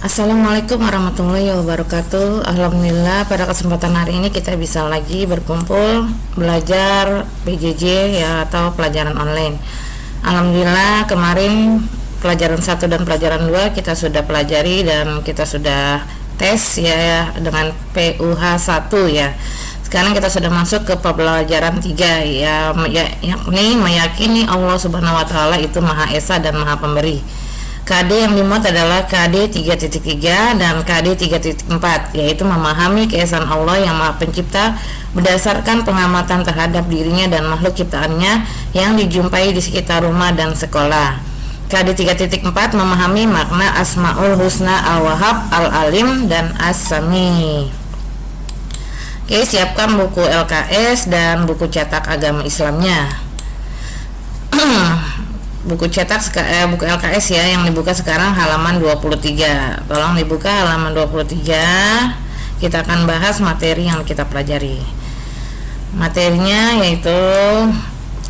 Assalamualaikum warahmatullahi wabarakatuh. Alhamdulillah pada kesempatan hari ini kita bisa lagi berkumpul belajar PJJ ya, atau pelajaran online. Alhamdulillah kemarin pelajaran 1 dan pelajaran 2 kita sudah pelajari dan kita sudah tes ya dengan PUH 1 ya. Sekarang kita sudah masuk ke pelajaran 3 ya, yakni meyakini Allah Subhanahu wa taala itu Maha Esa dan Maha Pemberi. KD yang dimuat adalah KD 3.3 dan KD 3.4, yaitu memahami keesaan Allah yang Maha Pencipta berdasarkan pengamatan terhadap dirinya dan makhluk ciptaannya yang dijumpai di sekitar rumah dan sekolah. KD 3.4 memahami makna Asmaul Husna Al-Wahhab, Al-Alim, dan As-Sami. Oke, siapkan buku LKS dan buku cetak agama Islamnya. Buku LKS ya, yang dibuka sekarang halaman 23. Tolong dibuka halaman 23. Kita akan bahas materi yang kita pelajari. Materinya yaitu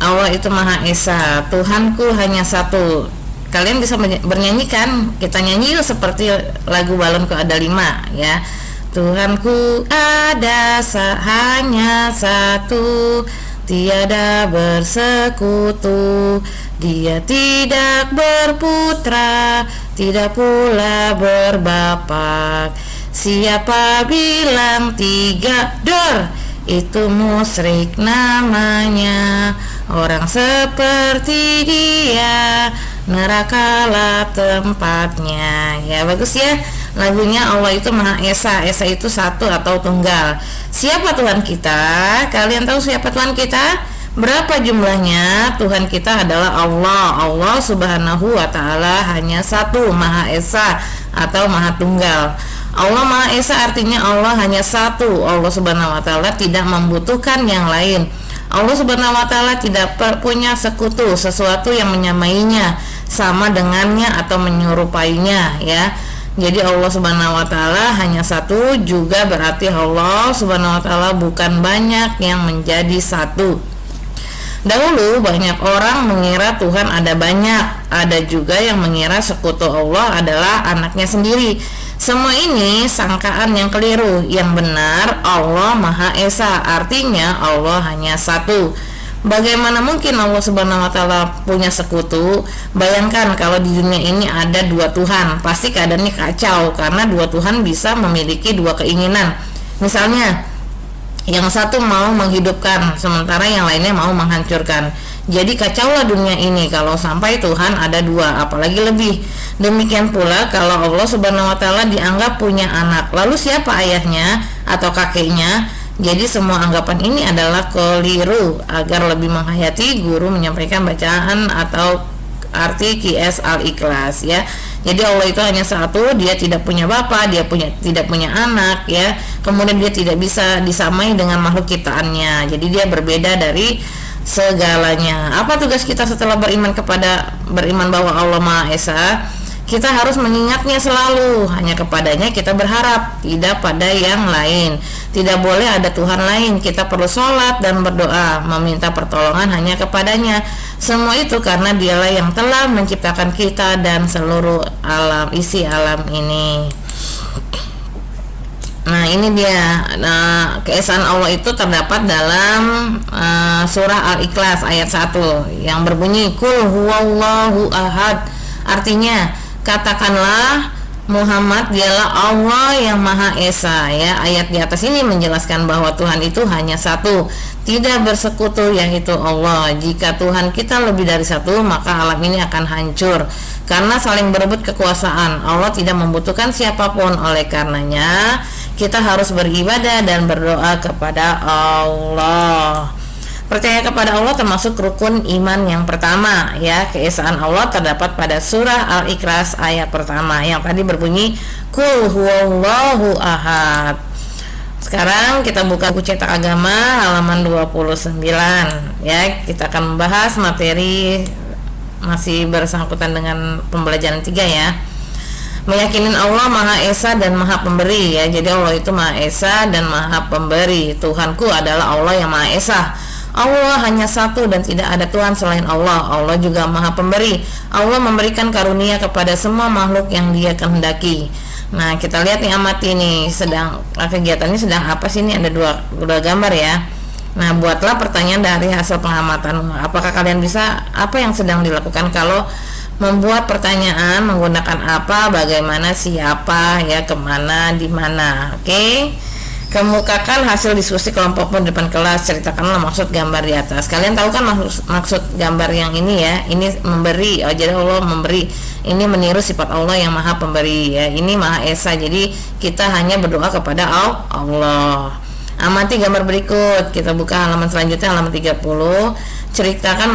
Allah itu Maha Esa, Tuhanku hanya satu. Kalian bisa bernyanyi kan? Kita nyanyi seperti lagu Balonku Ada 5 ya. Tuhanku ada hanya satu, tiada bersekutu. Dia tidak berputra, tidak pula berbapak. Siapa bilang 3 dor, itu musyrik namanya. Orang seperti dia, nerakalah tempatnya. Ya, bagus ya. Lagunya Allah itu Maha Esa. Esa itu satu atau tunggal. Siapa Tuhan kita? Kalian tahu siapa Tuhan kita? Berapa jumlahnya? Tuhan kita adalah Allah. Allah Subhanahu wa taala hanya satu, Maha Esa atau Maha Tunggal. Allah Maha Esa artinya Allah hanya satu. Allah Subhanahu wa taala tidak membutuhkan yang lain. Allah Subhanahu wa taala tidak punya sekutu, sesuatu yang menyamainya, sama dengannya atau menyerupainya ya. Jadi Allah Subhanahu wa taala hanya satu, juga berarti Allah Subhanahu wa taala bukan banyak yang menjadi satu. Dahulu banyak orang mengira Tuhan ada banyak, ada juga yang mengira sekutu Allah adalah anaknya sendiri. Semua ini sangkaan yang keliru. Yang benar Allah Maha Esa, artinya Allah hanya satu. Bagaimana mungkin Allah Subhanahu wa taala punya sekutu? Bayangkan kalau di dunia ini ada 2 Tuhan, pasti keadaannya kacau karena 2 Tuhan bisa memiliki 2 keinginan. Misalnya yang satu mau menghidupkan, sementara yang lainnya mau menghancurkan. Jadi kacaulah dunia ini kalau sampai Tuhan ada 2, apalagi lebih. Demikian pula kalau Allah Subhanahu wa taala dianggap punya anak, lalu siapa ayahnya atau kakeknya? Jadi semua anggapan ini adalah keliru. Agar lebih menghayati, guru menyampaikan bacaan atau arti QS Al-Ikhlas ya. Jadi Allah itu hanya satu, dia tidak punya bapa, dia tidak punya anak ya. Kemudian dia tidak bisa disamai dengan makhluk ciptaannya. Jadi dia berbeda dari segalanya. Apa tugas kita setelah beriman bahwa Allah Maha Esa? Kita harus mengingatnya selalu, hanya kepadanya kita berharap, tidak pada yang lain. Tidak boleh ada Tuhan lain. Kita perlu sholat dan berdoa, meminta pertolongan hanya kepadanya. Semua itu karena dialah yang telah menciptakan kita dan seluruh alam, isi alam ini. Nah ini dia, keesaan Allah itu terdapat dalam surah Al-Ikhlas ayat 1 yang berbunyi Qul huwallahu ahad. Artinya katakanlah Muhammad dialah Allah yang Maha Esa ya. Ayat di atas ini menjelaskan bahwa Tuhan itu hanya satu, tidak bersekutu, yaitu Allah. Jika Tuhan kita lebih dari satu, maka alam ini akan hancur karena saling berebut kekuasaan. Allah tidak membutuhkan siapapun. Oleh karenanya kita harus beribadah dan berdoa kepada Allah. Percaya kepada Allah termasuk rukun iman yang pertama ya. Keesaan Allah terdapat pada surah Al-Ikhlas ayat pertama yang tadi berbunyi Qul huwallahu ahad. Sekarang kita buka buku cetak agama halaman 29 ya. Kita akan membahas materi masih bersangkutan dengan pembelajaran 3 ya. Meyakinin Allah Maha Esa dan Maha Pemberi ya. Jadi Allah itu Maha Esa dan Maha Pemberi. Tuhanku adalah Allah yang Maha Esa. Allah hanya satu dan tidak ada Tuhan selain Allah. Allah juga Maha Pemberi. Allah memberikan karunia kepada semua makhluk yang Dia kehendaki. Nah, kita lihat nih amati nih, sedang kegiatannya sedang apa sih? Ini ada dua gambar ya. Nah, buatlah pertanyaan dari hasil pengamatan. Apakah kalian bisa, apa yang sedang dilakukan kalau membuat pertanyaan menggunakan apa, bagaimana, siapa, ya, kemana, di mana. Oke. Kemukakan hasil diskusi kelompokmu di depan kelas. Ceritakanlah maksud gambar di atas. Kalian tahu kan maksud gambar yang ini ya? Ini memberi. Oh, jadi Allah memberi. Ini meniru sifat Allah yang Maha Pemberi ya. Ini Maha Esa. Jadi kita hanya berdoa kepada Allah. Amati gambar berikut. Kita buka halaman selanjutnya, halaman 30. Ceritakan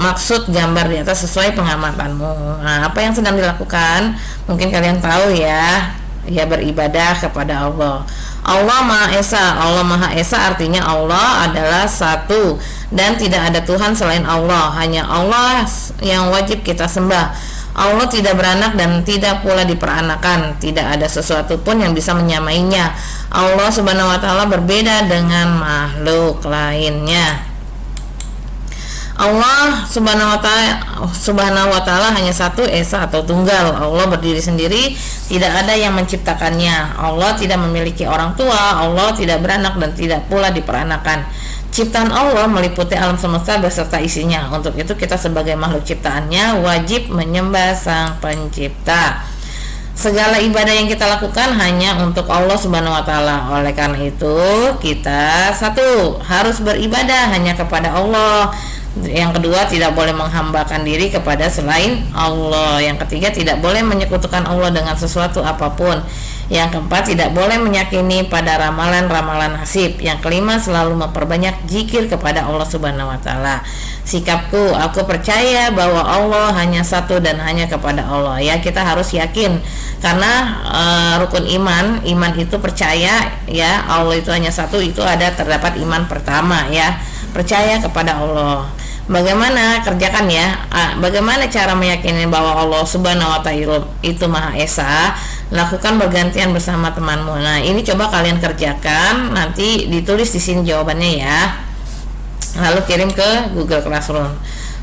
maksud gambar di atas sesuai pengamatanmu. Nah, apa yang sedang dilakukan? Mungkin kalian tahu ya. Ya, beribadah kepada Allah. Allah Maha Esa. Allah Maha Esa artinya Allah adalah satu dan tidak ada Tuhan selain Allah. Hanya Allah yang wajib kita sembah. Allah tidak beranak dan tidak pula diperanakan. Tidak ada sesuatu pun yang bisa menyamainya. Allah Subhanahu wa taala berbeda dengan makhluk lainnya. Allah Subhanahu wa taala hanya satu, esa atau tunggal. Allah berdiri sendiri, tidak ada yang menciptakannya. Allah tidak memiliki orang tua, Allah tidak beranak dan tidak pula diperanakan. Ciptaan Allah meliputi alam semesta beserta isinya. Untuk itu kita sebagai makhluk ciptaannya wajib menyembah Sang Pencipta. Segala ibadah yang kita lakukan hanya untuk Allah Subhanahu wa taala. Oleh karena itu, kita satu, harus beribadah hanya kepada Allah. Yang kedua, tidak boleh menghambakan diri kepada selain Allah. Yang ketiga, tidak boleh menyekutukan Allah dengan sesuatu apapun. Yang keempat, tidak boleh meyakini pada ramalan-ramalan nasib. Yang kelima, selalu memperbanyak zikir kepada Allah Subhanahu wa taala. Sikapku, aku percaya bahwa Allah hanya satu dan hanya kepada Allah. Ya, kita harus yakin karena rukun iman itu percaya ya Allah itu hanya satu, itu terdapat iman pertama ya, percaya kepada Allah. Bagaimana kerjakan ya? Bagaimana cara meyakini bahwa Allah Subhanahu wa taala itu Maha Esa? Lakukan bergantian bersama temanmu. Nah, ini coba kalian kerjakan, nanti ditulis di sini jawabannya ya. Lalu kirim ke Google Classroom.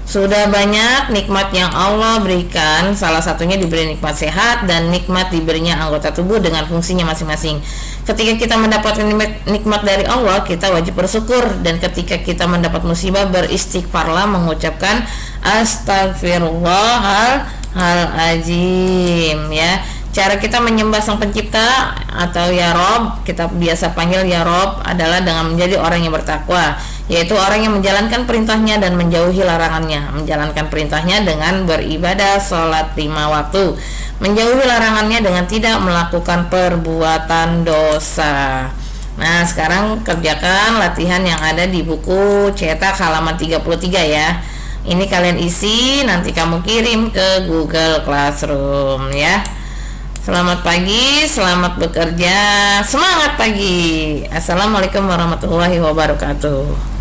Sudah banyak nikmat yang Allah berikan, salah satunya diberi nikmat sehat dan nikmat diberinya anggota tubuh dengan fungsinya masing-masing. Ketika kita mendapatkan nikmat dari Allah, kita wajib bersyukur, dan ketika kita mendapat musibah, beristighfarlah mengucapkan astagfirullahalazim ya. Cara kita menyembah Sang Pencipta atau Ya Rob, kita biasa panggil Ya Rob, adalah dengan menjadi orang yang bertakwa, yaitu orang yang menjalankan perintahnya dan menjauhi larangannya. Menjalankan perintahnya dengan beribadah, sholat 5 waktu, menjauhi larangannya dengan tidak melakukan perbuatan dosa. Nah, sekarang kerjakan latihan yang ada di buku cetak halaman 33 ya. Ini kalian isi, nanti kamu kirim ke Google Classroom ya. Selamat pagi, selamat bekerja, semangat pagi. Assalamualaikum warahmatullahi wabarakatuh.